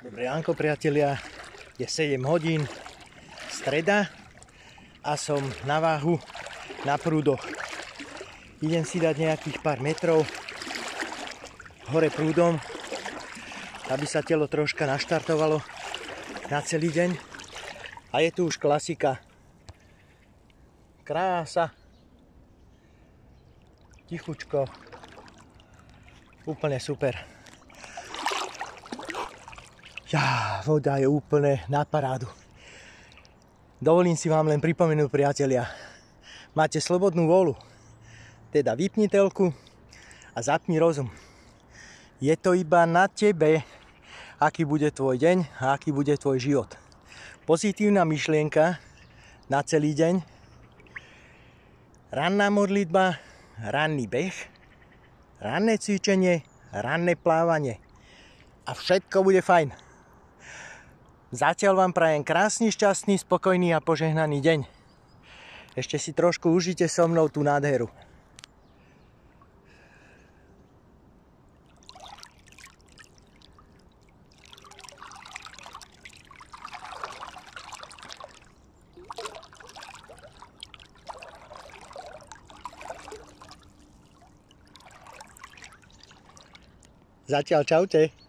Dobré ránko, priatelia, je 7 hodín, streda a som na váhu na prúdoch. Idem si dať nejakých pár metrov hore prúdom, aby sa telo troška naštartovalo na celý deň. A je tu už klasika. Krása, tichučko, úplne super. Voda je úplne na parádu. Dovolím si vám len pripomenúť, priatelia, máte slobodnú vôľu, teda vypni telku a zapni rozum. Je to iba na tebe, aký bude tvoj deň a aký bude tvoj život. Pozitívna myšlienka na celý deň, ranná modlitba, ranný beh, ranné cvičenie, ranné plávanie a všetko bude fajn. Zatiaľ vám prajem krásny, šťastný, spokojný a požehnaný deň. Ešte si trošku užite so mnou tú nádheru. Zatiaľ čaute.